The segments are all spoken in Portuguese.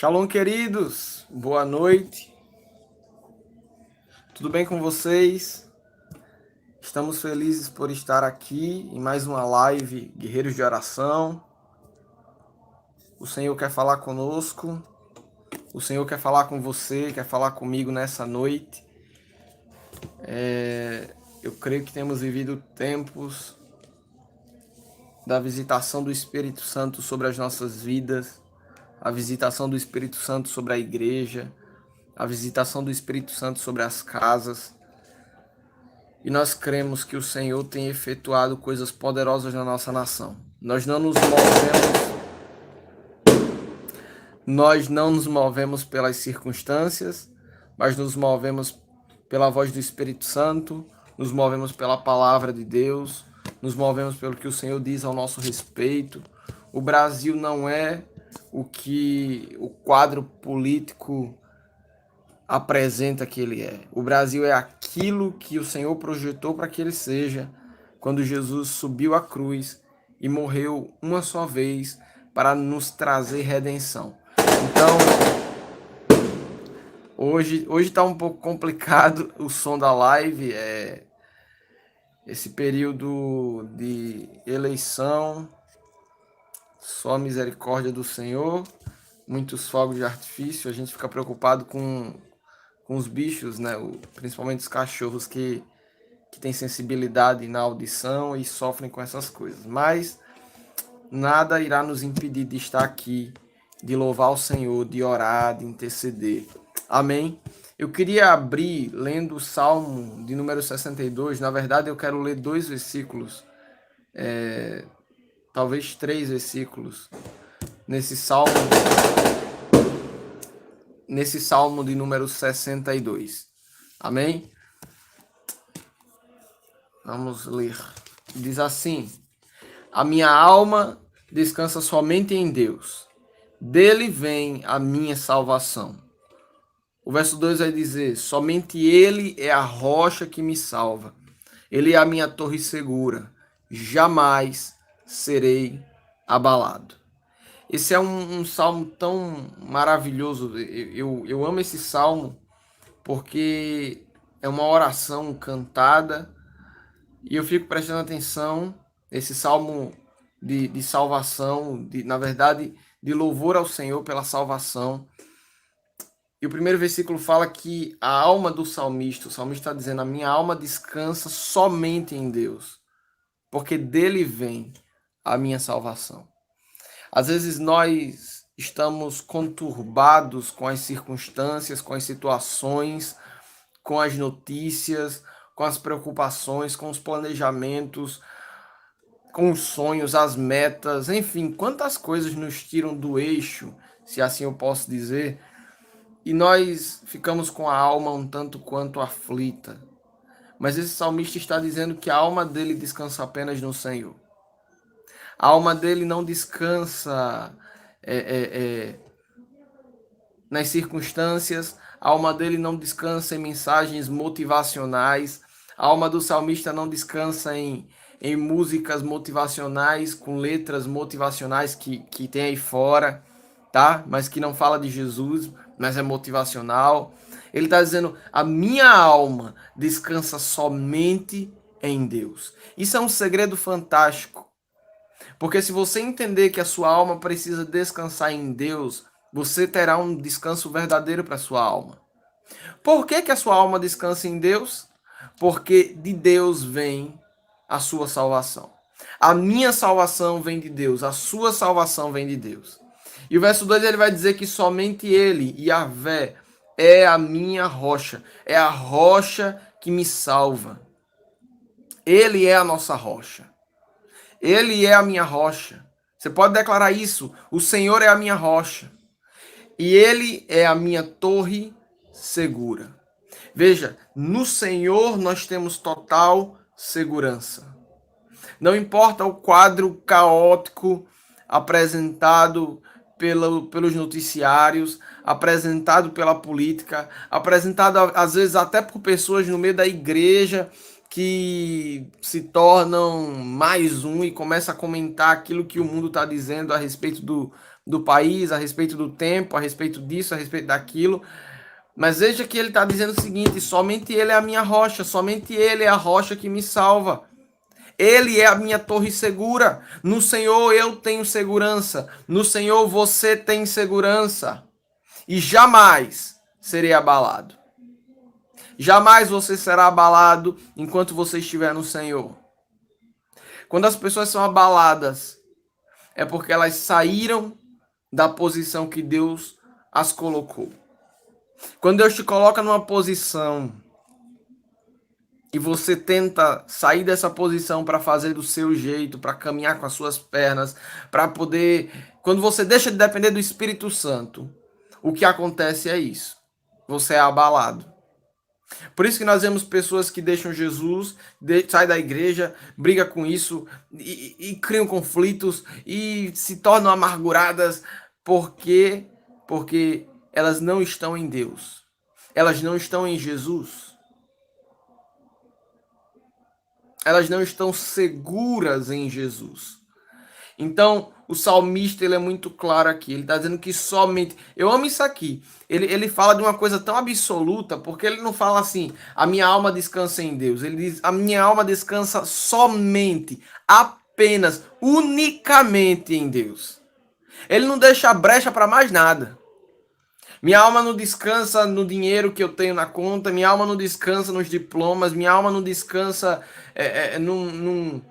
Shalom, queridos. Boa noite. Tudo bem com vocês? Estamos felizes por estar aqui em mais uma live Guerreiros de Oração. O Senhor quer falar conosco. O Senhor quer falar com você, quer falar comigo nessa noite. Eu creio que temos vivido tempos da visitação do Espírito Santo sobre as nossas vidas, a visitação do Espírito Santo sobre a igreja, a visitação do Espírito Santo sobre as casas. E nós cremos que o Senhor tem efetuado coisas poderosas na nossa nação. Nós não nos movemos pelas circunstâncias, mas nos movemos pela voz do Espírito Santo, nos movemos pela palavra de Deus, nos movemos pelo que o Senhor diz ao nosso respeito. O Brasil não é o que o quadro político apresenta que ele é. O Brasil é aquilo que o Senhor projetou para que ele seja, quando Jesus subiu à cruz e morreu uma só vez para nos trazer redenção. Então, hoje está um pouco complicado o som da live, esse período de eleição, só a misericórdia do Senhor, muitos fogos de artifício, a gente fica preocupado com os bichos, né? Principalmente os cachorros que têm sensibilidade na audição e sofrem com essas coisas. Mas nada irá nos impedir de estar aqui, de louvar o Senhor, de orar, de interceder. Amém? Eu queria abrir lendo o Salmo de número 62. Na verdade, eu quero ler 2 versículos, talvez 3 versículos, nesse Salmo de número 62. Amém? Vamos ler. Diz assim: a minha alma descansa somente em Deus. Dele vem a minha salvação. O verso 2 vai dizer: somente Ele é a rocha que me salva. Ele é a minha torre segura. Jamais serei abalado. Esse é um salmo tão maravilhoso. Eu amo esse salmo porque é uma oração cantada e eu fico prestando atenção. Esse salmo de salvação, na verdade, de louvor ao Senhor pela salvação. E o primeiro versículo fala que a alma do salmista, o salmista está dizendo: a minha alma descansa somente em Deus, porque dele vem a minha salvação. Às vezes nós estamos conturbados com as circunstâncias, com as situações, com as notícias, com as preocupações, com os planejamentos, com os sonhos, as metas, enfim, quantas coisas nos tiram do eixo, se assim eu posso dizer, e nós ficamos com a alma um tanto quanto aflita. Mas esse salmista está dizendo que a alma dele descansa apenas no Senhor. A alma dele não descansa nas circunstâncias, a alma dele não descansa em mensagens motivacionais, a alma do salmista não descansa em músicas motivacionais, com letras motivacionais que tem aí fora, tá? Mas que não fala de Jesus, mas é motivacional. Ele está dizendo: a minha alma descansa somente em Deus. Isso é um segredo fantástico. Porque se você entender que a sua alma precisa descansar em Deus, você terá um descanso verdadeiro para a sua alma. Por que a sua alma descansa em Deus? Porque de Deus vem a sua salvação. A minha salvação vem de Deus, a sua salvação vem de Deus. E o verso 2 ele vai dizer que somente Ele, Yahvé, é a minha rocha, é a rocha que me salva. Ele é a nossa rocha. Ele é a minha rocha. Você pode declarar isso: o Senhor é a minha rocha. E Ele é a minha torre segura. Veja, no Senhor nós temos total segurança. Não importa o quadro caótico apresentado pelos noticiários, apresentado pela política, apresentado às vezes até por pessoas no meio da igreja que se tornam mais um e começam a comentar aquilo que o mundo está dizendo a respeito do país, a respeito do tempo, a respeito disso, a respeito daquilo. Mas veja que ele está dizendo o seguinte: somente ele é a minha rocha, somente ele é a rocha que me salva. Ele é a minha torre segura. No Senhor eu tenho segurança. No Senhor você tem segurança. E jamais serei abalado. Jamais você será abalado enquanto você estiver no Senhor. Quando as pessoas são abaladas, é porque elas saíram da posição que Deus as colocou. Quando Deus te coloca numa posição e você tenta sair dessa posição para fazer do seu jeito, para caminhar com as suas pernas, para poder... Quando você deixa de depender do Espírito Santo, o que acontece é isso. Você é abalado. Por isso que nós vemos pessoas que deixam Jesus, saem da igreja, brigam com isso e criam conflitos e se tornam amarguradas. Por quê? Porque elas não estão em Deus. Elas não estão em Jesus. Elas não estão seguras em Jesus. Então, o salmista ele é muito claro aqui. Ele está dizendo que somente... Eu amo isso aqui. Ele fala de uma coisa tão absoluta, porque ele não fala assim, a minha alma descansa em Deus. Ele diz, a minha alma descansa somente, apenas, unicamente em Deus. Ele não deixa brecha para mais nada. Minha alma não descansa no dinheiro que eu tenho na conta, minha alma não descansa nos diplomas, minha alma não descansa num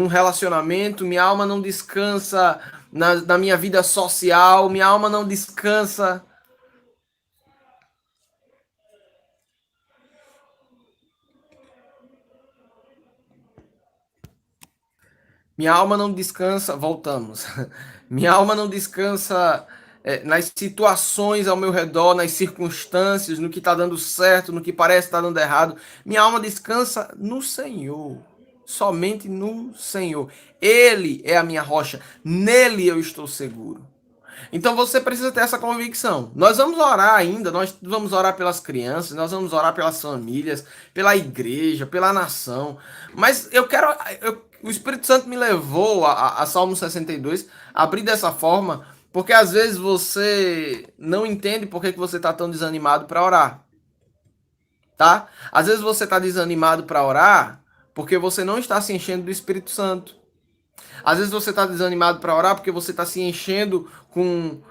relacionamento, minha alma não descansa na minha vida social, minha alma não descansa. Minha alma não descansa, voltamos. Minha alma não descansa nas situações ao meu redor, nas circunstâncias, no que está dando certo, no que parece estar dando errado. Minha alma descansa no Senhor. Somente no Senhor. Ele é a minha rocha. Nele eu estou seguro. Então você precisa ter essa convicção. Nós vamos orar ainda, nós vamos orar pelas crianças, nós vamos orar pelas famílias, pela igreja, pela nação. Mas o Espírito Santo me levou a Salmo 62, a abrir dessa forma, porque às vezes você não entende por que você está tão desanimado para orar. Tá? Às vezes você está desanimado para orar porque você não está se enchendo do Espírito Santo. Às vezes você está desanimado para orar porque você está se enchendo com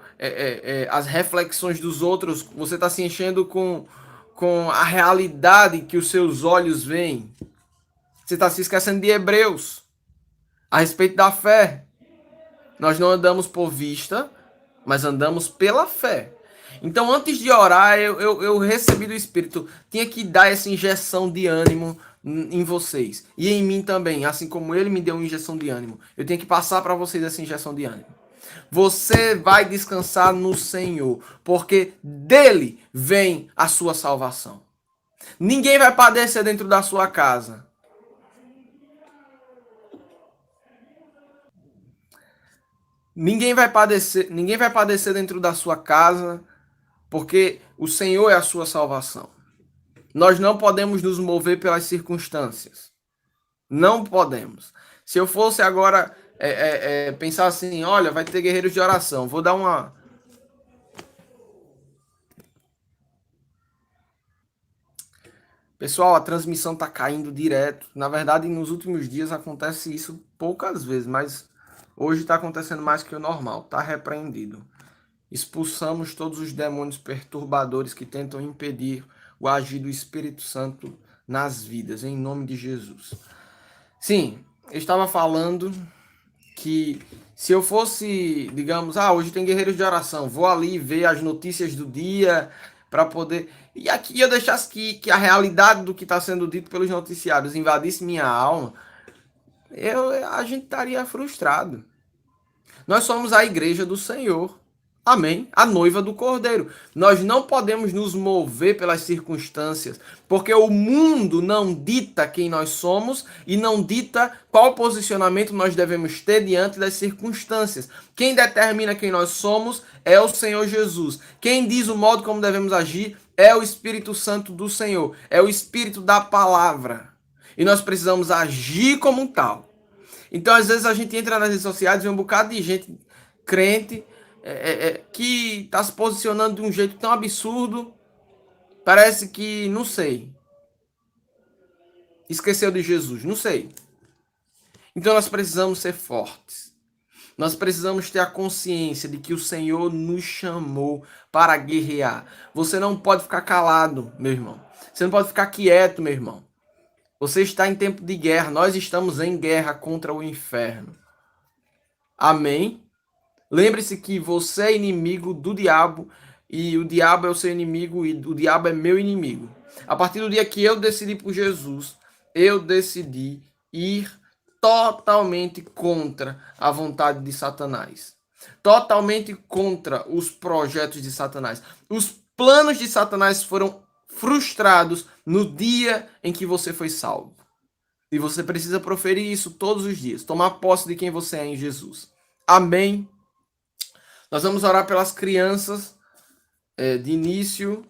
as reflexões dos outros, você está se enchendo com a realidade que os seus olhos veem. Você está se esquecendo de Hebreus a respeito da fé. Nós não andamos por vista, mas andamos pela fé. Então, antes de orar, eu recebi do Espírito, tinha que dar essa injeção de ânimo em vocês. E em mim também, assim como ele me deu uma injeção de ânimo. Eu tenho que passar para vocês essa injeção de ânimo. Você vai descansar no Senhor, porque dele vem a sua salvação. Ninguém vai padecer dentro da sua casa. Ninguém vai padecer dentro da sua casa, porque o Senhor é a sua salvação. Nós não podemos nos mover pelas circunstâncias. Não podemos. Se eu fosse agora pensar assim, olha, vai ter guerreiros de oração. Vou dar uma... Pessoal, a transmissão tá caindo direto. Na verdade, nos últimos dias acontece isso poucas vezes, mas hoje está acontecendo mais que o normal. Tá repreendido. Expulsamos todos os demônios perturbadores que tentam impedir o agir do Espírito Santo nas vidas, em nome de Jesus. Sim, eu estava falando que se eu fosse, digamos, hoje tem guerreiros de oração, vou ali ver as notícias do dia para poder... E aqui eu deixasse que a realidade do que está sendo dito pelos noticiários invadisse minha alma, a gente estaria frustrado. Nós somos a igreja do Senhor. Amém? A noiva do Cordeiro. Nós não podemos nos mover pelas circunstâncias, porque o mundo não dita quem nós somos e não dita qual posicionamento nós devemos ter diante das circunstâncias. Quem determina quem nós somos é o Senhor Jesus. Quem diz o modo como devemos agir é o Espírito Santo do Senhor. É o Espírito da palavra. E nós precisamos agir como um tal. Então, às vezes, a gente entra nas redes sociais e vê um bocado de gente crente que está se posicionando de um jeito tão absurdo, parece que, não sei, esqueceu de Jesus, não sei. Então nós precisamos ser fortes. Nós precisamos ter a consciência de que o Senhor nos chamou para guerrear. Você não pode ficar calado, meu irmão. Você não pode ficar quieto, meu irmão. Você está em tempo de guerra. Nós estamos em guerra contra o inferno. Amém? Lembre-se que você é inimigo do diabo e o diabo é o seu inimigo e o diabo é meu inimigo. A partir do dia que eu decidi por Jesus, eu decidi ir totalmente contra a vontade de Satanás. Totalmente contra os projetos de Satanás. Os planos de Satanás foram frustrados no dia em que você foi salvo. E você precisa proferir isso todos os dias. Tomar posse de quem você é em Jesus. Amém. Nós vamos orar pelas crianças de início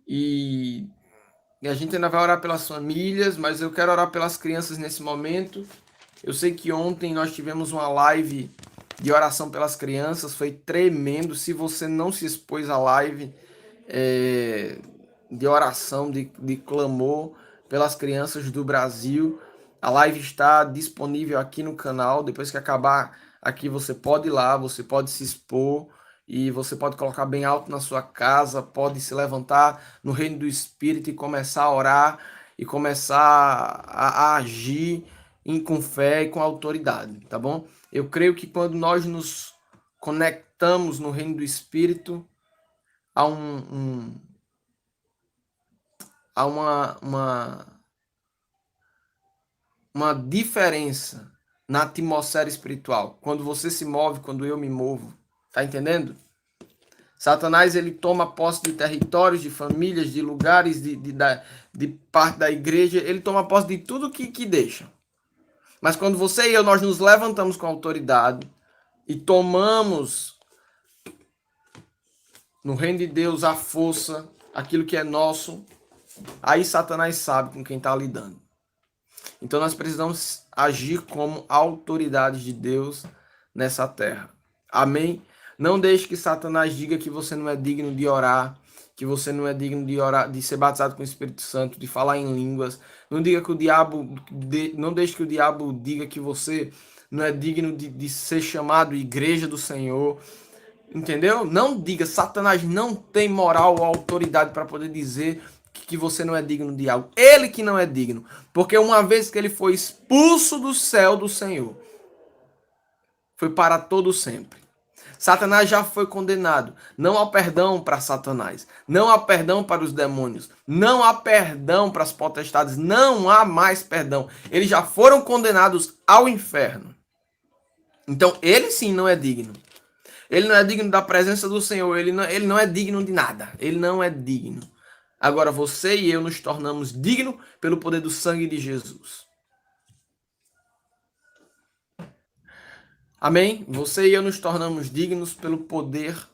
e a gente ainda vai orar pelas famílias, mas eu quero orar pelas crianças nesse momento. Eu sei que ontem nós tivemos uma live de oração pelas crianças, foi tremendo. Se você não se expôs à live de oração, de clamor pelas crianças do Brasil, a live está disponível aqui no canal. Depois que acabar aqui, você pode ir lá, você pode se expor e você pode colocar bem alto na sua casa, pode se levantar no reino do Espírito e começar a orar e começar a agir com fé e com autoridade, tá bom? Eu creio que quando nós nos conectamos no reino do Espírito, há há uma diferença na atmosfera espiritual. Quando você se move, quando eu me movo. Tá entendendo? Satanás, ele toma posse de territórios, de famílias, de lugares, de parte da igreja. Ele toma posse de tudo que deixa. Mas quando você e eu, nós nos levantamos com autoridade e tomamos no reino de Deus a força, aquilo que é nosso, aí Satanás sabe com quem está lidando. Então nós precisamos agir como autoridades de Deus nessa terra. Amém? Não deixe que Satanás diga que você não é digno de orar, que você não é digno de orar, de ser batizado com o Espírito Santo, de falar em línguas. Não diga que o diabo, não deixe que o diabo diga que você não é digno de ser chamado igreja do Senhor. Entendeu? Não diga, Satanás não tem moral ou autoridade para poder dizer que você não é digno de algo. Ele que não é digno. Porque uma vez que ele foi expulso do céu do Senhor, foi para todo sempre. Satanás já foi condenado. Não há perdão para Satanás. Não há perdão para os demônios. Não há perdão para as potestades. Não há mais perdão. Eles já foram condenados ao inferno. Então, ele sim não é digno. Ele não é digno da presença do Senhor. Ele não é digno de nada. Ele não é digno. Agora você e eu nos tornamos dignos pelo poder do sangue de Jesus. Amém? Você e eu nos tornamos dignos pelo poder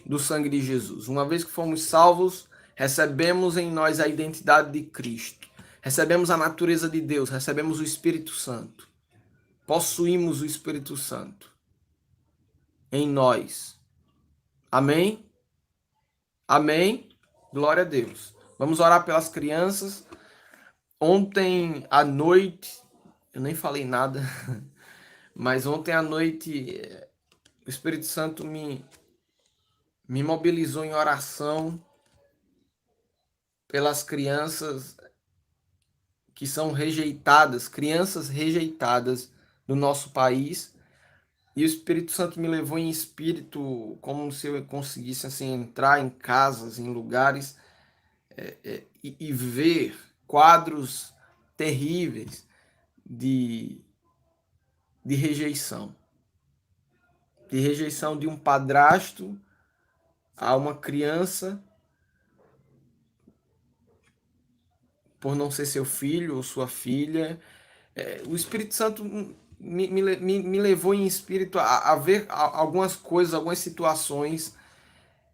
do sangue de Jesus. Uma vez que fomos salvos, recebemos em nós a identidade de Cristo. Recebemos a natureza de Deus, recebemos o Espírito Santo. Possuímos o Espírito Santo em nós. Amém? Amém? Glória a Deus. Vamos orar pelas crianças. Ontem à noite, eu nem falei nada, mas ontem à noite o Espírito Santo me mobilizou em oração pelas crianças que são rejeitadas, crianças rejeitadas no nosso país. E o Espírito Santo me levou em espírito, como se eu conseguisse assim, entrar em casas, em lugares e ver quadros terríveis de, de rejeição. De rejeição de um padrasto a uma criança por não ser seu filho ou sua filha. O Espírito Santo me levou em espírito a ver algumas coisas, algumas situações.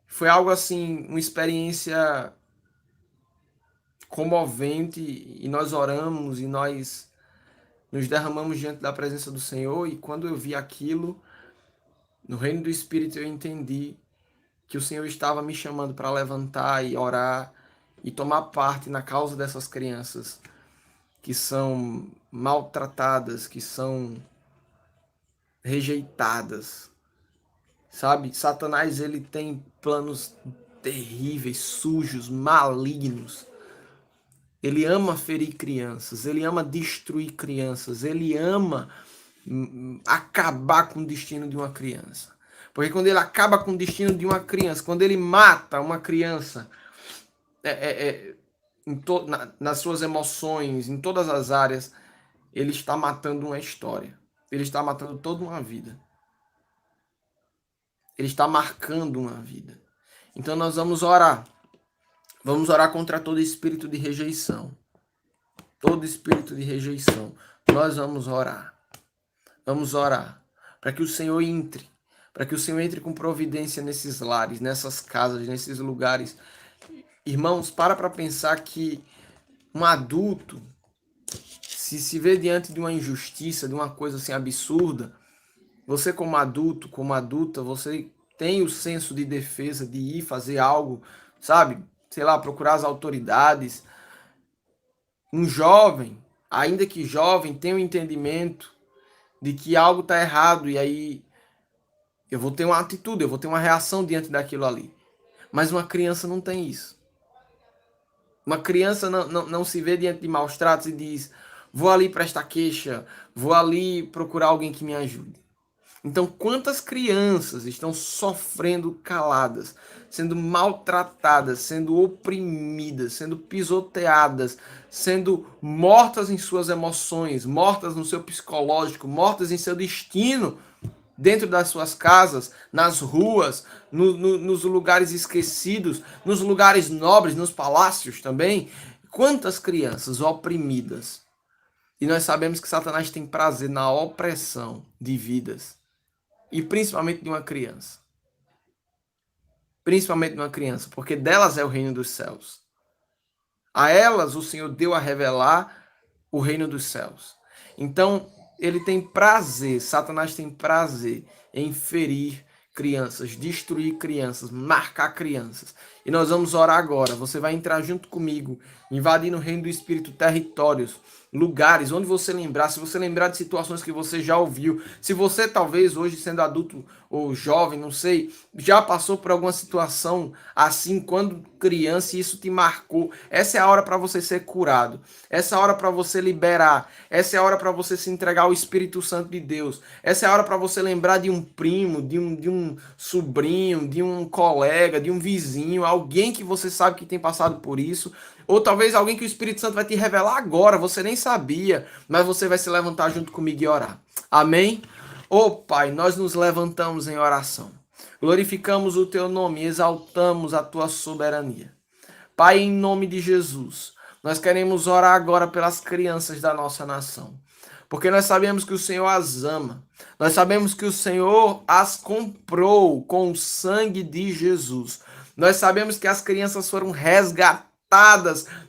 Foi algo assim, uma experiência comovente, e nós oramos e nós nos derramamos diante da presença do Senhor. E quando eu vi aquilo, No reino do Espírito eu entendi que o Senhor estava me chamando para levantar e orar e tomar parte na causa dessas crianças que são maltratadas, que são rejeitadas. Sabe? Satanás, ele tem planos terríveis, sujos, malignos. Ele ama ferir crianças, ele ama destruir crianças, ele ama acabar com o destino de uma criança. Porque quando ele acaba com o destino de uma criança, quando ele mata uma criança nas suas emoções, em todas as áreas, ele está matando uma história. Ele está matando toda uma vida. Ele está marcando uma vida. Então nós vamos orar. Vamos orar contra todo espírito de rejeição. Todo espírito de rejeição. Nós vamos orar. Vamos orar para que o Senhor entre. Para que o Senhor entre com providência nesses lares, nessas casas, nesses lugares. Irmãos, para pensar que um adulto, se vê diante de uma injustiça, de uma coisa assim absurda, você como adulto, como adulta, você tem o senso de defesa de ir fazer algo, sabe? Sei lá, procurar as autoridades. Um jovem, ainda que jovem, tem o entendimento de que algo está errado e aí eu vou ter uma atitude, eu vou ter uma reação diante daquilo ali. Mas uma criança não tem isso. Uma criança não se vê diante de maus tratos e diz: vou ali prestar queixa, vou ali procurar alguém que me ajude. Então, quantas crianças estão sofrendo caladas, sendo maltratadas, sendo oprimidas, sendo pisoteadas, sendo mortas em suas emoções, mortas no seu psicológico, mortas em seu destino, dentro das suas casas, nas ruas, nos lugares esquecidos, nos lugares nobres, nos palácios também. Quantas crianças oprimidas. E nós sabemos que Satanás tem prazer na opressão de vidas. E principalmente de uma criança. Principalmente de uma criança, porque delas é o reino dos céus. A elas o Senhor deu a revelar o reino dos céus. Então, ele tem prazer, Satanás tem prazer em ferir crianças, destruir crianças, marcar crianças. E nós vamos orar agora. Você vai entrar junto comigo, invadindo o reino do Espírito, territórios, lugares onde você lembrar, se você lembrar de situações que você já ouviu, se você talvez hoje sendo adulto ou jovem, não sei, já passou por alguma situação assim quando criança e isso te marcou, essa é a hora para você ser curado, essa é a hora para você liberar, essa é a hora para você se entregar ao Espírito Santo de Deus, essa é a hora para você lembrar de um primo, de um sobrinho, de um colega, de um vizinho, alguém que você sabe que tem passado por isso, ou talvez alguém que o Espírito Santo vai te revelar agora, você nem sabia, mas você vai se levantar junto comigo e orar. Amém? Ô Pai, nós nos levantamos em oração. Glorificamos o Teu nome e exaltamos a Tua soberania. Pai, em nome de Jesus, nós queremos orar agora pelas crianças da nossa nação. Porque nós sabemos que o Senhor as ama. Nós sabemos que o Senhor as comprou com o sangue de Jesus. Nós sabemos que as crianças foram resgatadas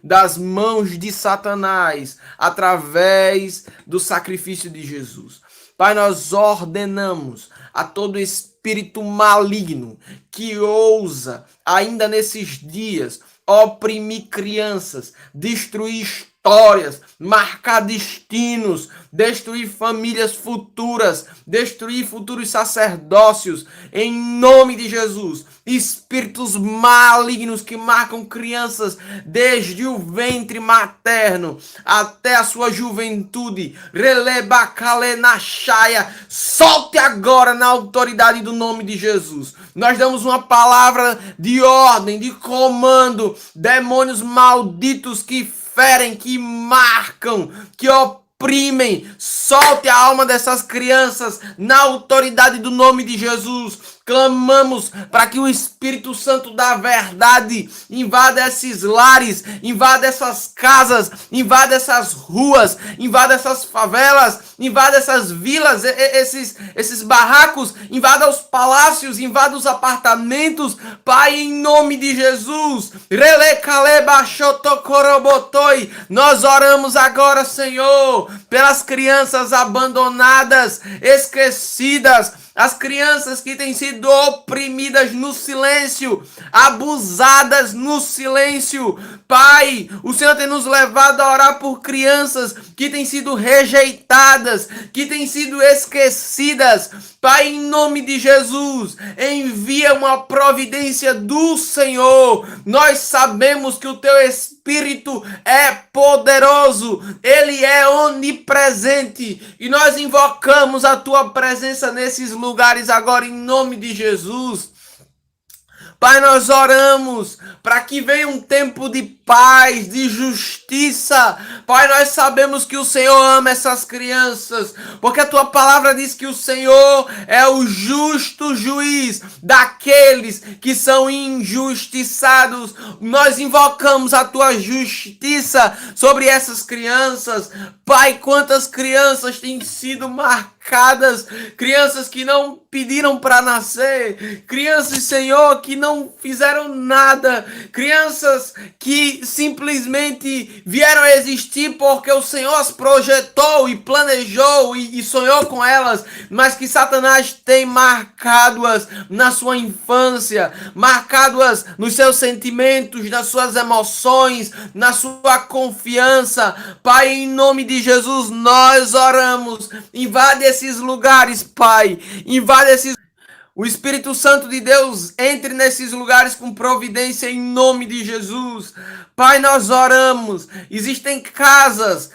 das mãos de Satanás através do sacrifício de Jesus. Pai, nós ordenamos a todo espírito maligno que ousa, ainda nesses dias, oprimir crianças, destruir histórias, marcar destinos, destruir famílias futuras, destruir futuros sacerdócios, em nome de Jesus. Espíritos malignos que marcam crianças desde o ventre materno até a sua juventude, relebacalenachaia, solte agora na autoridade do nome de Jesus. Nós damos uma palavra de ordem, de comando, demônios malditos que ferem, que marcam, que oprimem, solte a alma dessas crianças na autoridade do nome de Jesus. Clamamos para que o Espírito Santo da verdade invada esses lares, invada essas casas, invada essas ruas, invada essas favelas, invada essas vilas, esses barracos, invada os palácios, invada os apartamentos, Pai, em nome de Jesus. Nós oramos agora, Senhor, pelas crianças abandonadas, esquecidas, as crianças que têm sido oprimidas no silêncio, abusadas no silêncio. Pai, o Senhor tem nos levado a orar por crianças que têm sido rejeitadas, que têm sido esquecidas. Pai, em nome de Jesus, envia uma providência do Senhor. Nós sabemos que o teu Espírito é poderoso, ele é onipresente e nós invocamos a tua presença nesses lugares agora em nome de Jesus. Pai, nós oramos para que venha um tempo de paz, de justiça. Pai, nós sabemos que o Senhor ama essas crianças, porque a tua palavra diz que o Senhor é o justo juiz daqueles que são injustiçados. Nós invocamos a tua justiça sobre essas crianças. Pai, quantas crianças têm sido marcadas, crianças que não pediram para nascer, crianças, Senhor, que não fizeram nada, crianças que simplesmente vieram a existir porque o Senhor as projetou e planejou e sonhou com elas, mas que Satanás tem marcado-as na sua infância, marcado-as nos seus sentimentos, nas suas emoções, na sua confiança. Pai, em nome de Jesus, nós oramos, invade esses lugares, Pai, invade esses. O Espírito Santo de Deus entre nesses lugares com providência em nome de Jesus. Pai, nós oramos. Existem casas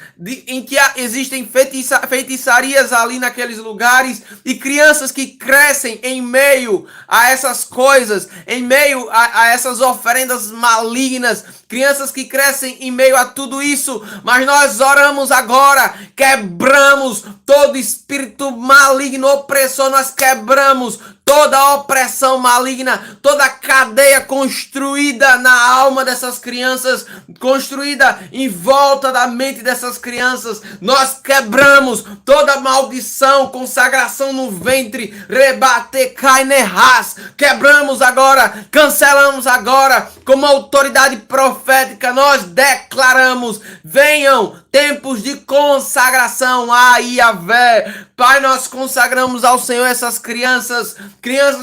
em que existem feitiçarias ali naqueles lugares e crianças que crescem em meio a essas coisas, em meio a essas oferendas malignas. Crianças que crescem em meio a tudo isso, mas nós oramos agora, quebramos todo espírito maligno, opressor, nós quebramos toda opressão maligna, toda cadeia construída na alma dessas crianças, construída em volta da mente dessas crianças. Nós quebramos toda maldição, consagração no ventre, rebate, cai, nerras. Quebramos agora, cancelamos agora, como autoridade profética, nós declaramos: venham tempos de consagração a Yahvé. Pai, nós consagramos ao Senhor essas crianças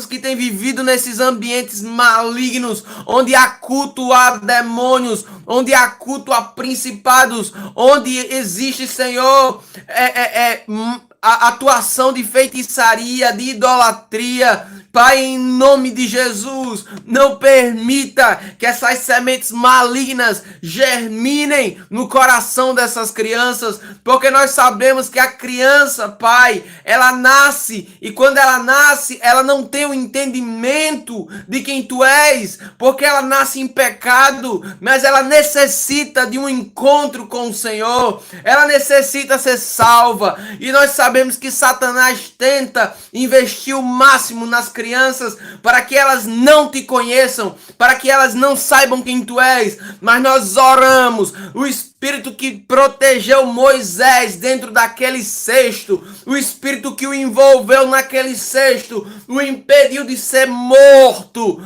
que têm vivido nesses ambientes malignos, onde há culto a demônios, onde há culto a principados, onde existe, Senhor, a atuação de feitiçaria, de idolatria. Pai, em nome de Jesus, não permita que essas sementes malignas germinem no coração dessas crianças, porque nós sabemos que a criança, Pai, ela nasce, e quando ela nasce, ela não tem o entendimento de quem Tu és, porque ela nasce em pecado, mas ela necessita de um encontro com o Senhor, ela necessita ser salva, e nós sabemos que Satanás tenta investir o máximo nas crianças para que elas não te conheçam, para que elas não saibam quem Tu és, mas nós oramos, o Espírito que protegeu Moisés dentro daquele cesto, o Espírito que o envolveu naquele cesto, o impediu de ser morto,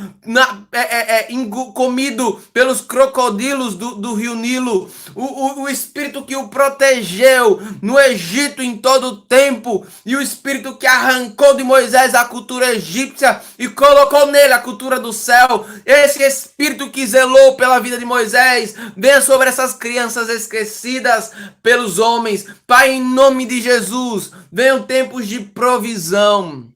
comido pelos crocodilos do rio Nilo, o Espírito que o protegeu no Egito em todo o tempo, e o Espírito que arrancou de Moisés a cultura egípcia e colocou nele a cultura do céu, esse Espírito que zelou pela vida de Moisés, venha sobre essas crianças esquecidas pelos homens. Pai, em nome de Jesus, venham tempos de provisão,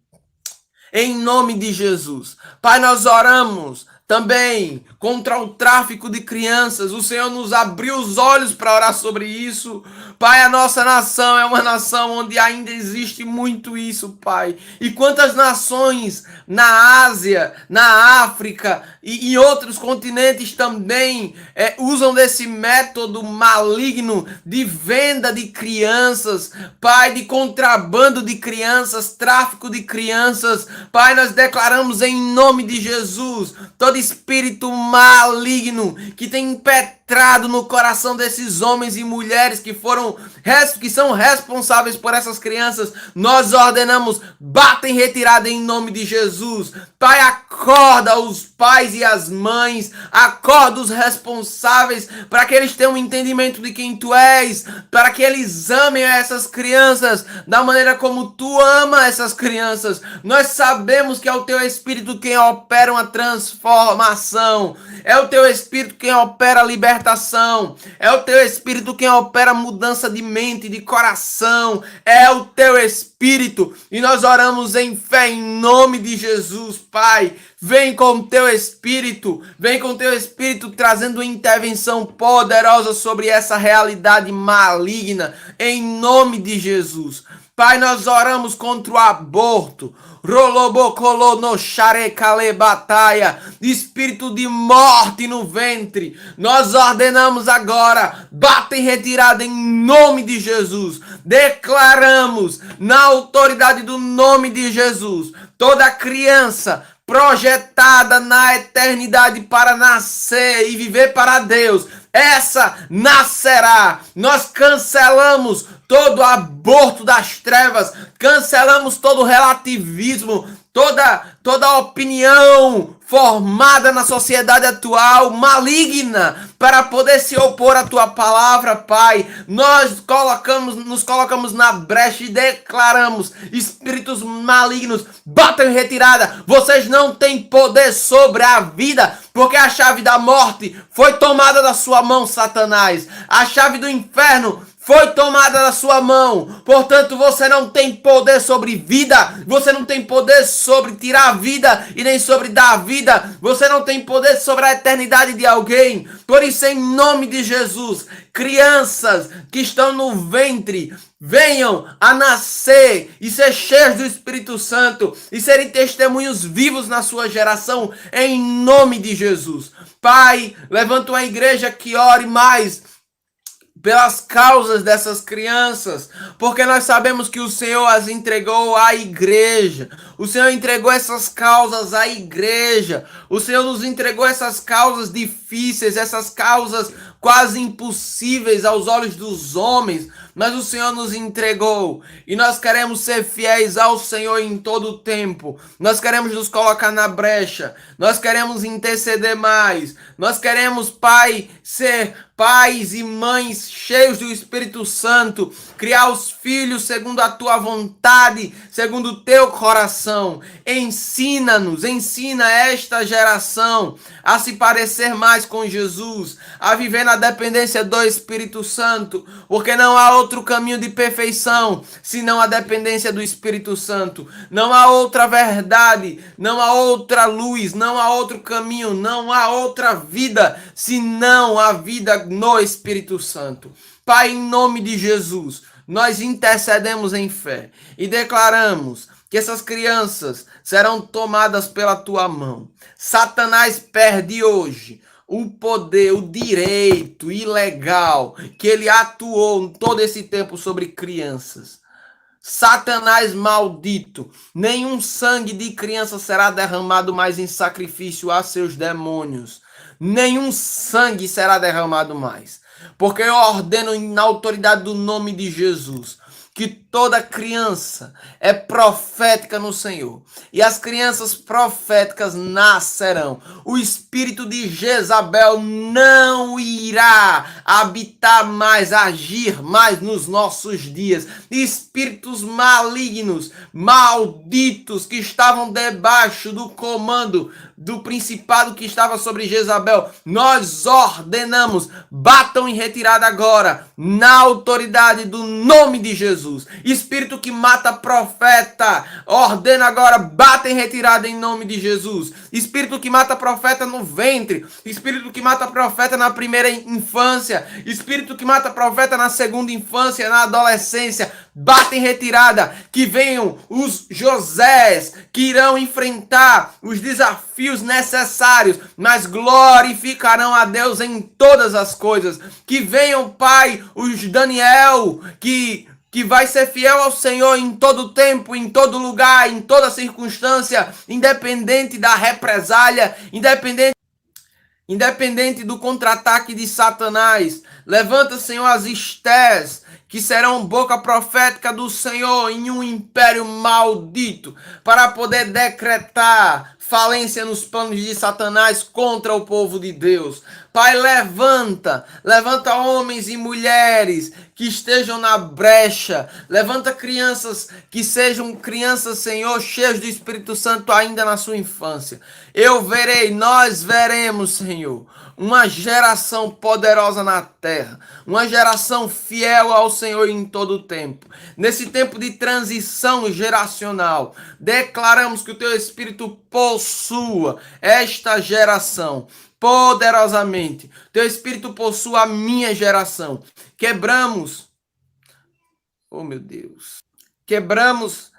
em nome de Jesus. Pai, nós oramos também contra o tráfico de crianças. O Senhor nos abriu os olhos para orar sobre isso. Pai, a nossa nação é uma nação onde ainda existe muito isso, Pai. E quantas nações na Ásia, na África e em outros continentes também usam desse método maligno de venda de crianças, Pai, de contrabando de crianças, tráfico de crianças. Pai, nós declaramos em nome de Jesus todo espírito maligno que tem impetrado penetrado no coração desses homens e mulheres que são responsáveis por essas crianças. Nós ordenamos, bata em retirada em nome de Jesus. Pai, acorda os pais e as mães, acorda os responsáveis para que eles tenham um entendimento de quem tu és, para que eles amem essas crianças da maneira como tu ama essas crianças. Nós sabemos que é o teu Espírito quem opera uma transformação, é o teu Espírito quem opera a libertação, é o teu Espírito quem opera a mudança de mente, de coração, é o teu Espírito, e nós oramos em fé em nome de Jesus. Pai, vem com o teu Espírito, vem com o teu Espírito trazendo uma intervenção poderosa sobre essa realidade maligna, em nome de Jesus. Pai, nós oramos contra o aborto, espírito de morte no ventre. Nós ordenamos agora, bata em retirada em nome de Jesus. Declaramos na autoridade do nome de Jesus, toda criança projetada na eternidade para nascer e viver para Deus, essa nascerá. Nós cancelamos todo aborto das trevas, cancelamos todo relativismo, toda opinião formada na sociedade atual, maligna, para poder se opor à tua palavra, Pai. Nós nos colocamos na brecha e declaramos, espíritos malignos, batam em retirada. Vocês não têm poder sobre a vida, porque a chave da morte foi tomada da sua mão, Satanás. A chave do inferno foi tomada da sua mão. Portanto, você não tem poder sobre vida. Você não tem poder sobre tirar a vida e nem sobre dar a vida. Você não tem poder sobre a eternidade de alguém. Por isso, em nome de Jesus, crianças que estão no ventre, venham a nascer e ser cheios do Espírito Santo e serem testemunhos vivos na sua geração, em nome de Jesus. Pai, levanta uma igreja que ore mais pelas causas dessas crianças, porque nós sabemos que o Senhor as entregou à igreja. O Senhor entregou essas causas à igreja. O Senhor nos entregou essas causas difíceis, essas causas quase impossíveis aos olhos dos homens, mas o Senhor nos entregou e nós queremos ser fiéis ao Senhor em todo o tempo. Nós queremos nos colocar na brecha, nós queremos interceder mais, nós queremos, Pai, ser pais e mães cheios do Espírito Santo, criar os filhos segundo a tua vontade, segundo o teu coração. Ensina-nos, ensina esta geração a se parecer mais com Jesus, a viver na dependência do Espírito Santo, porque não há outro caminho de perfeição senão a dependência do Espírito Santo. Não há outra verdade, não há outra luz, não há outro caminho, não há outra vida senão a vida no Espírito Santo. Pai, em nome de Jesus, nós intercedemos em fé e declaramos que essas crianças serão tomadas pela tua mão. Satanás perde hoje o poder, o direito ilegal que ele atuou todo esse tempo sobre crianças. Satanás maldito, nenhum sangue de criança será derramado mais em sacrifício a seus demônios. Nenhum sangue será derramado mais. Porque eu ordeno na autoridade do nome de Jesus que toda criança é profética no Senhor. E as crianças proféticas nascerão. O espírito de Jezabel não irá habitar mais, agir mais nos nossos dias. Espíritos malignos, malditos, que estavam debaixo do comando do principado que estava sobre Jezabel, nós ordenamos, batam em retirada agora, na autoridade do nome de Jesus. Espírito que mata profeta, ordena agora, bata em retirada em nome de Jesus. Espírito que mata profeta no ventre, espírito que mata profeta na primeira infância, espírito que mata profeta na segunda infância, na adolescência, bata em retirada, que venham os Josés, que irão enfrentar os desafios necessários, mas glorificarão a Deus em todas as coisas. Que venham, Pai, os Daniel, que vai ser fiel ao Senhor em todo tempo, em todo lugar, em toda circunstância, independente da represália, independente do contra-ataque de Satanás. Levanta, Senhor, as Estés, que serão boca profética do Senhor em um império maldito, para poder decretar falência nos planos de Satanás contra o povo de Deus. Pai, levanta homens e mulheres que estejam na brecha, levanta crianças que sejam crianças, Senhor, cheias do Espírito Santo ainda na sua infância. Nós veremos, Senhor, uma geração poderosa na terra, uma geração fiel ao Senhor em todo o tempo. Nesse tempo de transição geracional, declaramos que o teu Espírito possua esta geração poderosamente. Teu Espírito possua a minha geração. Quebramos, oh meu Deus, quebramos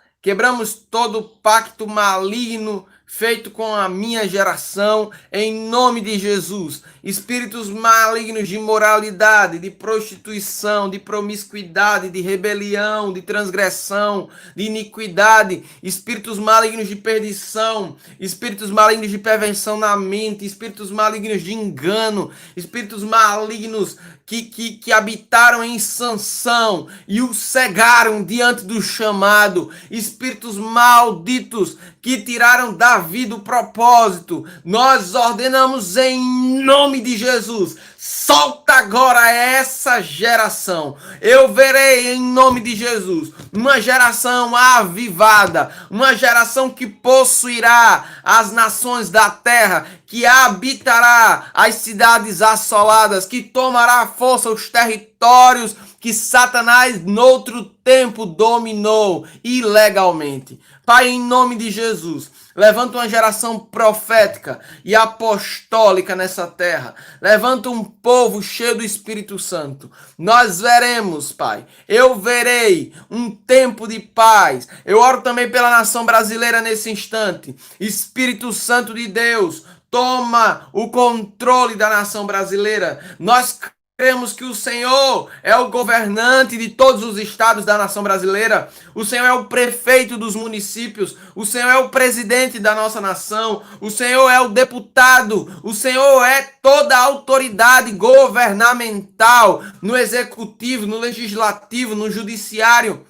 todo pacto maligno feito com a minha geração, em nome de Jesus. Espíritos malignos de imoralidade, de prostituição, de promiscuidade, de rebelião, de transgressão, de iniquidade, espíritos malignos de perdição, espíritos malignos de perversão na mente, espíritos malignos de engano, espíritos malignos que habitaram em Sansão e o cegaram diante do chamado, espíritos malditos que tiraram Davi do propósito. Nós ordenamos em nome de Jesus, solta agora essa geração. Eu verei em nome de Jesus uma geração avivada, uma geração que possuirá as nações da terra, que habitará as cidades assoladas, que tomará força os territórios que Satanás noutro tempo dominou ilegalmente. Pai, em nome de Jesus, levanta uma geração profética e apostólica nessa terra. Levanta um povo cheio do Espírito Santo. Nós veremos, Pai. Eu verei um tempo de paz. Eu oro também pela nação brasileira nesse instante. Espírito Santo de Deus, toma o controle da nação brasileira. Nós cremos que o Senhor é o governante de todos os estados da nação brasileira. O Senhor é o prefeito dos municípios. O Senhor é o presidente da nossa nação. O Senhor é o deputado. O Senhor é toda a autoridade governamental no executivo, no legislativo, no judiciário.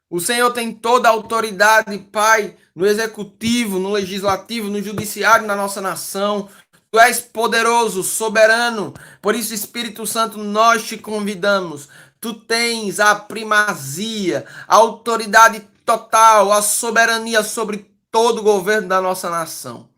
O Senhor tem toda a autoridade, Pai, no executivo, no legislativo, no judiciário da nossa nação. Tu és poderoso, soberano. Por isso, Espírito Santo, nós te convidamos. Tu tens a primazia, a autoridade total, a soberania sobre todo o governo da nossa nação.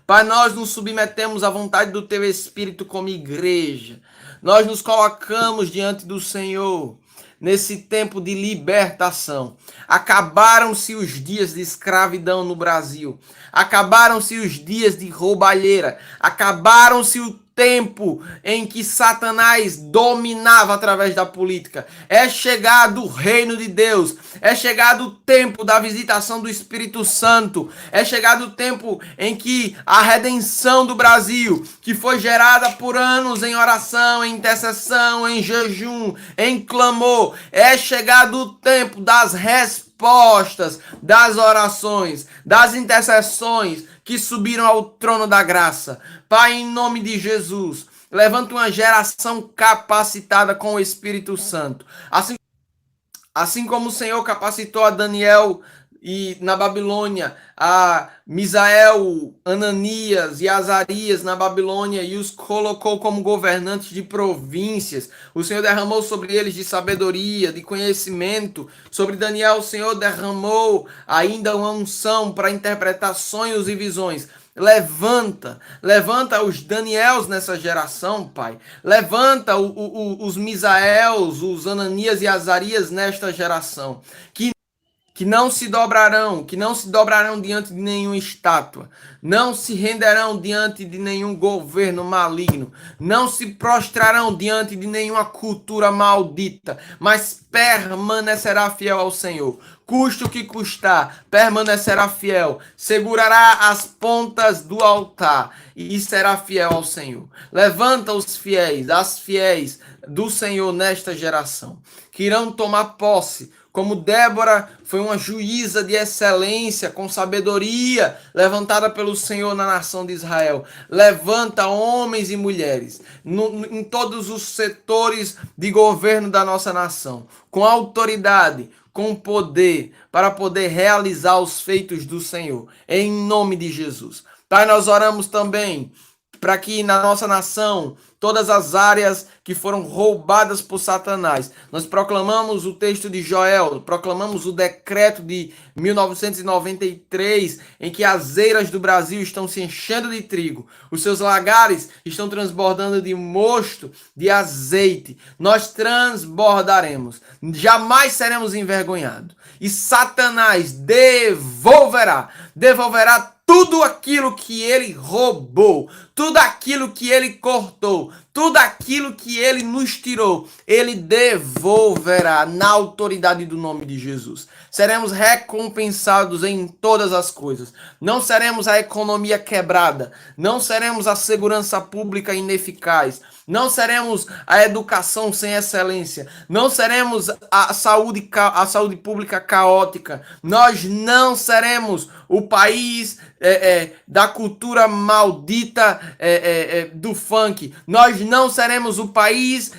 Pai, nós nos submetemos à vontade do Teu Espírito como igreja. Nós nos colocamos diante do Senhor nesse tempo de libertação. Acabaram-se os dias de escravidão no Brasil. Acabaram-se os dias de roubalheira. Acabaram-se o tempo em que Satanás dominava através da política. É chegado o reino de Deus. É chegado o tempo da visitação do Espírito Santo. É chegado o tempo em que a redenção do Brasil, que foi gerada por anos em oração, em intercessão, em jejum, em clamor, é chegado o tempo das respostas, das orações, das intercessões que subiram ao trono da graça. Pai, em nome de Jesus, levanta uma geração capacitada com o Espírito Santo. Assim como o Senhor capacitou a Daniel e na Babilônia, a Misael, Ananias e Azarias na Babilônia e os colocou como governantes de províncias. O Senhor derramou sobre eles de sabedoria, de conhecimento. Sobre Daniel, o Senhor derramou ainda uma unção para interpretar sonhos e visões. Levanta os Daniels nessa geração, Pai. Levanta os Misaels, os Ananias e Azarias nesta geração. Que não se dobrarão diante de nenhuma estátua, não se renderão diante de nenhum governo maligno, não se prostrarão diante de nenhuma cultura maldita, mas permanecerá fiel ao Senhor. Custe o que custar, permanecerá fiel, segurará as pontas do altar e será fiel ao Senhor. Levanta os fiéis, as fiéis do Senhor nesta geração, que irão tomar posse como Débora foi uma juíza de excelência, com sabedoria, levantada pelo Senhor na nação de Israel. Levanta homens e mulheres em todos os setores de governo da nossa nação, com autoridade, com poder, para poder realizar os feitos do Senhor, em nome de Jesus. Pai, nós oramos também para que na nossa nação, todas as áreas que foram roubadas por Satanás, nós proclamamos o texto de Joel, proclamamos o decreto de 1993, em que as eiras do Brasil estão se enchendo de trigo, os seus lagares estão transbordando de mosto, de azeite. Nós transbordaremos, jamais seremos envergonhados. E Satanás devolverá tudo aquilo que ele roubou, tudo aquilo que ele cortou, tudo aquilo que ele nos tirou, ele devolverá na autoridade do nome de Jesus. Seremos recompensados em todas as coisas. Não seremos a economia quebrada, não seremos a segurança pública ineficaz, não seremos a educação sem excelência, não seremos a saúde pública caótica, nós não seremos o país da cultura maldita do funk, nós não seremos o país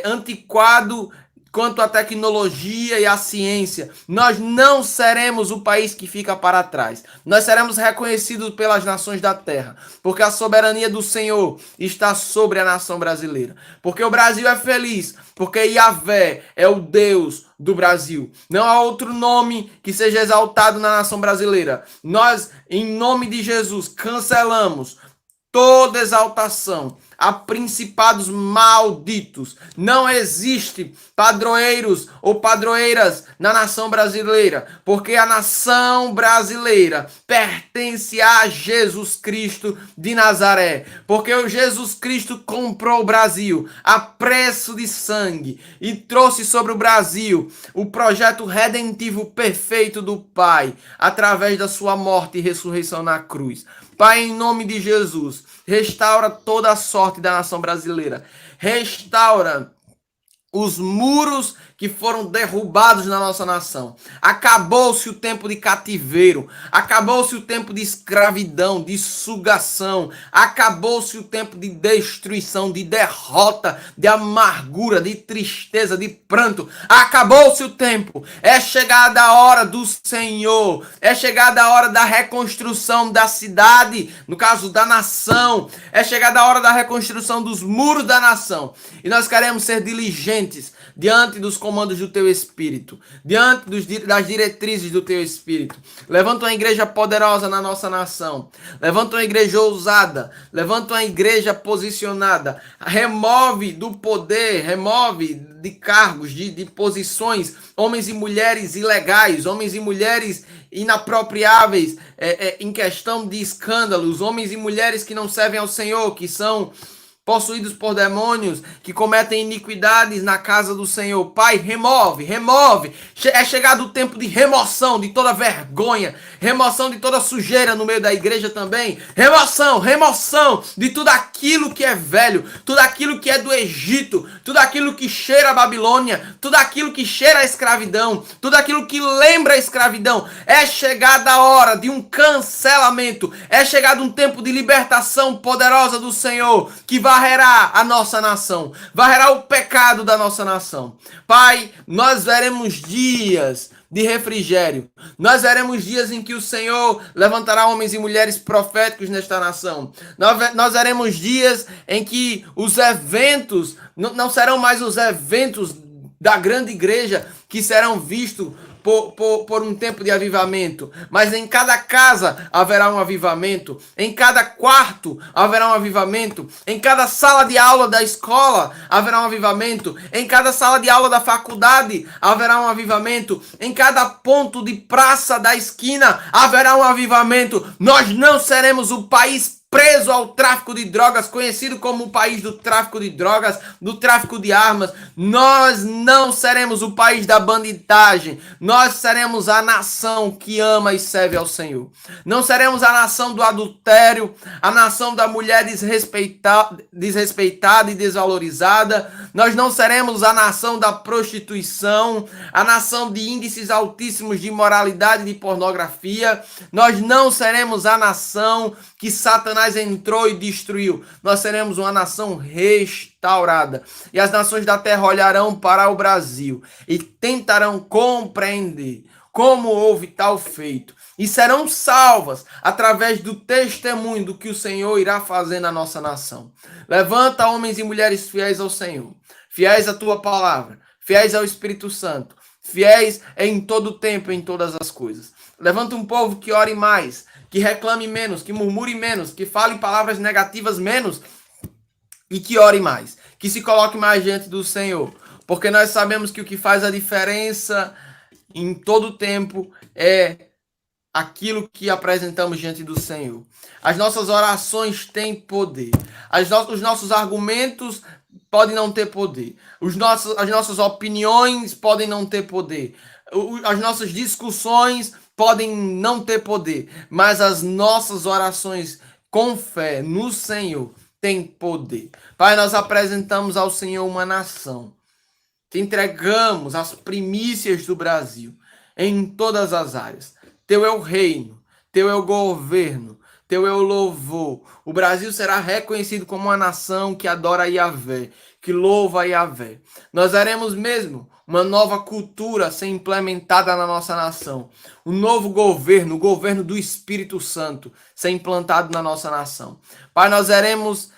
antiquado quanto à tecnologia e à ciência. Nós não seremos o país que fica para trás. Nós seremos reconhecidos pelas nações da terra, porque a soberania do Senhor está sobre a nação brasileira. Porque o Brasil é feliz, porque Yahvé é o Deus do Brasil. Não há outro nome que seja exaltado na nação brasileira. Nós, em nome de Jesus, cancelamos toda exaltação a principados malditos. Não existe padroeiros ou padroeiras na nação brasileira, porque a nação brasileira pertence a Jesus Cristo de Nazaré, porque o Jesus Cristo comprou o Brasil a preço de sangue e trouxe sobre o Brasil o projeto redentivo perfeito do Pai, através da sua morte e ressurreição na cruz. Pai, em nome de Jesus, restaura toda a sorte da nação brasileira. Restaura os muros que foram derrubados na nossa nação. Acabou-se o tempo de cativeiro, acabou-se o tempo de escravidão, de sugação, acabou-se o tempo de destruição, de derrota, de amargura, de tristeza, de pranto. Acabou-se o tempo. É chegada a hora do Senhor, é chegada a hora da reconstrução da cidade, no caso da nação, é chegada a hora da reconstrução dos muros da nação. E nós queremos ser diligentes diante dos comandos do teu Espírito, diante das diretrizes do teu Espírito. Levanta uma igreja poderosa na nossa nação, levanta uma igreja ousada, levanta uma igreja posicionada, remove do poder, remove de cargos, de posições, homens e mulheres ilegais, homens e mulheres inapropriáveis em questão de escândalos, homens e mulheres que não servem ao Senhor, que são possuídos por demônios, que cometem iniquidades na casa do Senhor. Pai, remove. É chegado o tempo de remoção de toda vergonha, remoção de toda sujeira no meio da igreja também. Remoção de tudo aquilo que é velho, tudo aquilo que é do Egito, tudo aquilo que cheira a Babilônia, tudo aquilo que cheira a escravidão, tudo aquilo que lembra a escravidão. É chegada a hora de um cancelamento, é chegado um tempo de libertação poderosa do Senhor, que varrerá a nossa nação, varrerá o pecado da nossa nação. Pai, nós veremos dias de refrigério. Nós veremos dias em que o Senhor levantará homens e mulheres proféticos nesta nação. Nós veremos dias em que os eventos não serão mais os eventos da grande igreja que serão vistos por um tempo de avivamento, mas em cada casa haverá um avivamento, em cada quarto haverá um avivamento, em cada sala de aula da escola haverá um avivamento, em cada sala de aula da faculdade haverá um avivamento, em cada ponto de praça da esquina haverá um avivamento. Nós não seremos o país preso ao tráfico de drogas, conhecido como o país do tráfico de drogas, do tráfico de armas. Nós não seremos o país da bandidagem. Nós seremos a nação que ama e serve ao Senhor. Não seremos a nação do adultério, a nação da mulher desrespeitada e desvalorizada. Nós não seremos a nação da prostituição, a nação de índices altíssimos de imoralidade e de pornografia. Nós não seremos a nação que Satanás entrou e destruiu. Nós seremos uma nação restaurada. E as nações da terra olharão para o Brasil e tentarão compreender como houve tal feito, e serão salvas através do testemunho do que o Senhor irá fazer na nossa nação. Levanta homens e mulheres fiéis ao Senhor, fiéis à tua palavra, fiéis ao Espírito Santo, fiéis em todo o tempo, em todas as coisas. Levanta um povo que ore mais, que reclame menos, que murmure menos, que fale palavras negativas menos e que ore mais, que se coloque mais diante do Senhor, porque nós sabemos que o que faz a diferença em todo o tempo é aquilo que apresentamos diante do Senhor. As nossas orações têm poder. Os nossos argumentos podem não ter poder. As nossas opiniões podem não ter poder. As nossas discussões podem não ter poder. Mas as nossas orações com fé no Senhor têm poder. Pai, nós apresentamos ao Senhor uma nação. Te entregamos as primícias do Brasil em todas as áreas. Teu é o reino, teu é o governo, teu é o louvor. O Brasil será reconhecido como uma nação que adora Yahvé, que louva Yahvé. Nós veremos mesmo uma nova cultura ser implementada na nossa nação. Um novo governo, o governo do Espírito Santo, ser implantado na nossa nação. Pai, nós veremos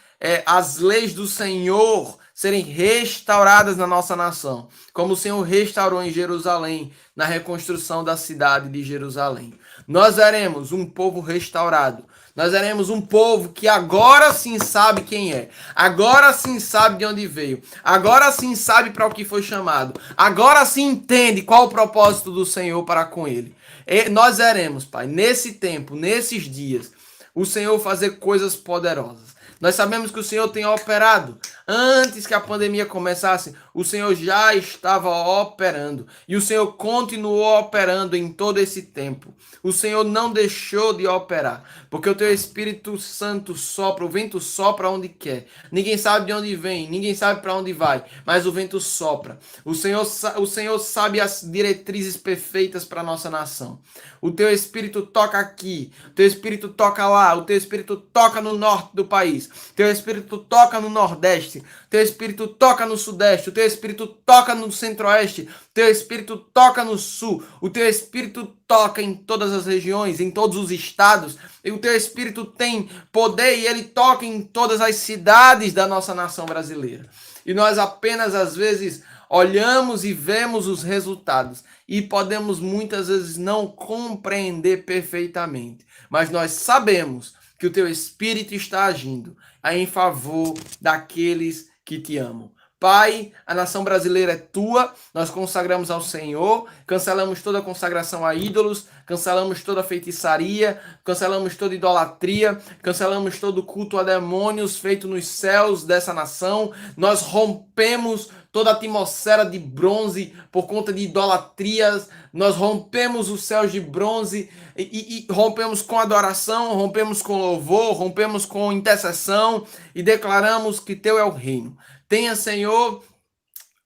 as leis do Senhor serem restauradas na nossa nação, como o Senhor restaurou em Jerusalém, na reconstrução da cidade de Jerusalém. Nós veremos um povo restaurado. Nós veremos um povo que agora sim sabe quem é. Agora sim sabe de onde veio. Agora sim sabe para o que foi chamado. Agora sim entende qual o propósito do Senhor para com ele. E nós veremos, Pai, nesse tempo, nesses dias, o Senhor fazer coisas poderosas. Nós sabemos que o Senhor tem operado. Antes que a pandemia começasse, o Senhor já estava operando. E o Senhor continuou operando em todo esse tempo. O Senhor não deixou de operar. Porque o teu Espírito Santo sopra, o vento sopra onde quer. Ninguém sabe de onde vem, ninguém sabe para onde vai. Mas o vento sopra. O Senhor sabe as diretrizes perfeitas para a nossa nação. O teu Espírito toca aqui, o teu Espírito toca lá, o teu Espírito toca no norte do país, o teu Espírito toca no nordeste, o teu Espírito toca no sudeste, o teu Espírito toca no centro-oeste, o teu Espírito toca no sul, o teu Espírito toca em todas as regiões, em todos os estados, e o teu Espírito tem poder e ele toca em todas as cidades da nossa nação brasileira. E nós apenas, às vezes, olhamos e vemos os resultados e podemos muitas vezes não compreender perfeitamente, mas nós sabemos que o teu Espírito está agindo em favor daqueles que te amam. Pai, a nação brasileira é tua, nós consagramos ao Senhor, cancelamos toda consagração a ídolos, cancelamos toda feitiçaria, cancelamos toda idolatria, cancelamos todo culto a demônios feito nos céus dessa nação, nós rompemos toda a atmosfera de bronze por conta de idolatrias, nós rompemos os céus de bronze e rompemos com adoração, rompemos com louvor, rompemos com intercessão e declaramos que teu é o reino. Tenha, Senhor,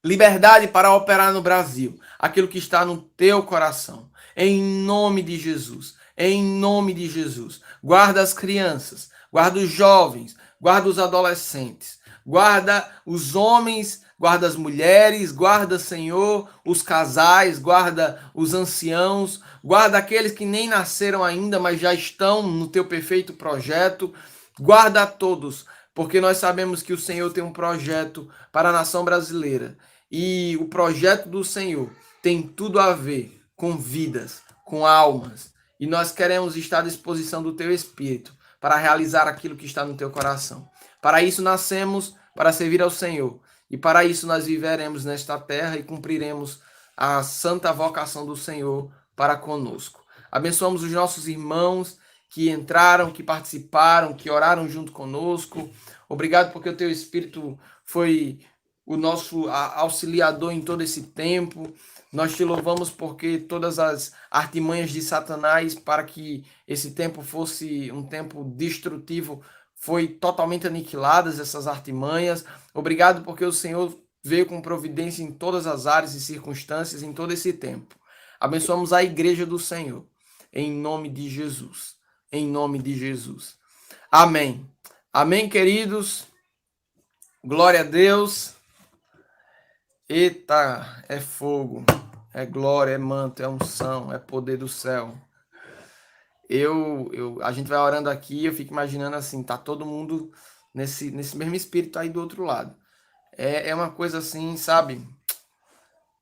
liberdade para operar no Brasil, aquilo que está no teu coração. Em nome de Jesus, em nome de Jesus. Guarda as crianças, guarda os jovens, guarda os adolescentes, guarda os homens, guarda as mulheres, guarda, Senhor, os casais, guarda os anciãos, guarda aqueles que nem nasceram ainda, mas já estão no teu perfeito projeto. Guarda a todos, porque nós sabemos que o Senhor tem um projeto para a nação brasileira. E o projeto do Senhor tem tudo a ver com vidas, com almas. E nós queremos estar à disposição do teu Espírito para realizar aquilo que está no teu coração. Para isso nascemos, para servir ao Senhor. E para isso nós viveremos nesta terra e cumpriremos a santa vocação do Senhor para conosco. Abençoamos os nossos irmãos que entraram, que participaram, que oraram junto conosco. Obrigado porque o teu Espírito foi o nosso auxiliador em todo esse tempo. Nós te louvamos porque todas as artimanhas de Satanás para que esse tempo fosse um tempo destrutivo foi totalmente aniquiladas essas artimanhas. Obrigado porque o Senhor veio com providência em todas as áreas e circunstâncias em todo esse tempo. Abençoamos a igreja do Senhor, em nome de Jesus. Em nome de Jesus. Amém. Amém, queridos. Glória a Deus. Eita, é fogo, é glória, é manto, é unção, é poder do céu. A gente vai orando aqui, eu fico imaginando assim, tá todo mundo nesse mesmo espírito aí do outro lado. É uma coisa assim, sabe?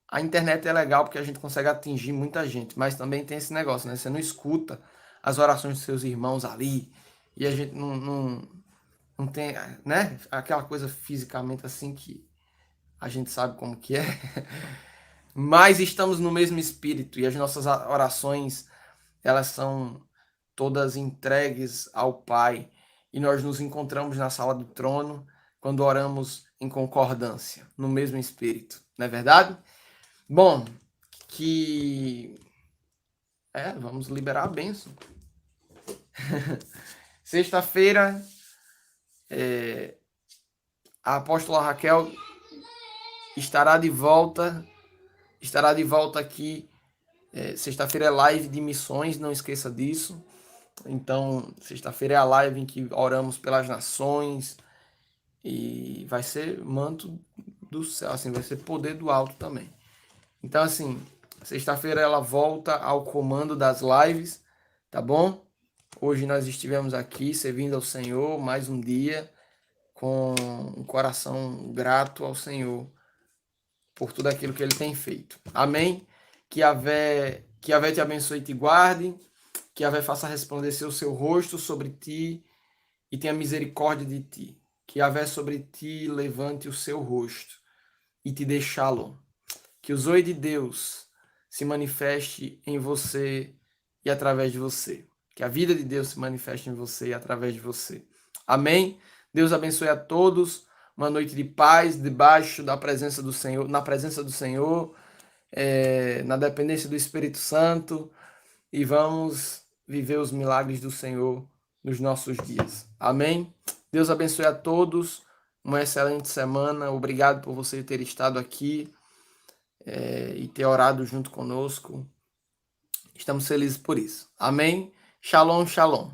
A internet é legal porque a gente consegue atingir muita gente, mas também tem esse negócio, né? Você não escuta as orações dos seus irmãos ali e a gente não tem, né? Aquela coisa fisicamente assim que a gente sabe como que é. Mas estamos no mesmo espírito e as nossas orações, elas são todas entregues ao Pai. E nós nos encontramos na sala do trono quando oramos em concordância, no mesmo espírito. Não é verdade? Bom, vamos liberar a bênção. Sexta-feira, a apóstola Raquel estará de volta aqui. Sexta-feira é live de missões, não esqueça disso. Então, sexta-feira é a live em que oramos pelas nações e vai ser manto do céu, assim, vai ser poder do alto também. Então, assim, sexta-feira ela volta ao comando das lives, tá bom? Hoje nós estivemos aqui servindo ao Senhor mais um dia com um coração grato ao Senhor por tudo aquilo que Ele tem feito. Amém? Que Yahvé te abençoe e te guarde, que Yahvé faça resplandecer o seu rosto sobre ti e tenha misericórdia de ti. Que Yahvé sobre ti levante o seu rosto e te dê shalom. Que o zoe de Deus se manifeste em você e através de você. Que a vida de Deus se manifeste em você e através de você. Amém? Deus abençoe a todos. Uma noite de paz, debaixo da presença do Senhor, na presença do Senhor, na dependência do Espírito Santo. E vamos viver os milagres do Senhor nos nossos dias. Amém? Deus abençoe a todos. Uma excelente semana. Obrigado por você ter estado aqui e ter orado junto conosco. Estamos felizes por isso. Amém? Shalom, shalom.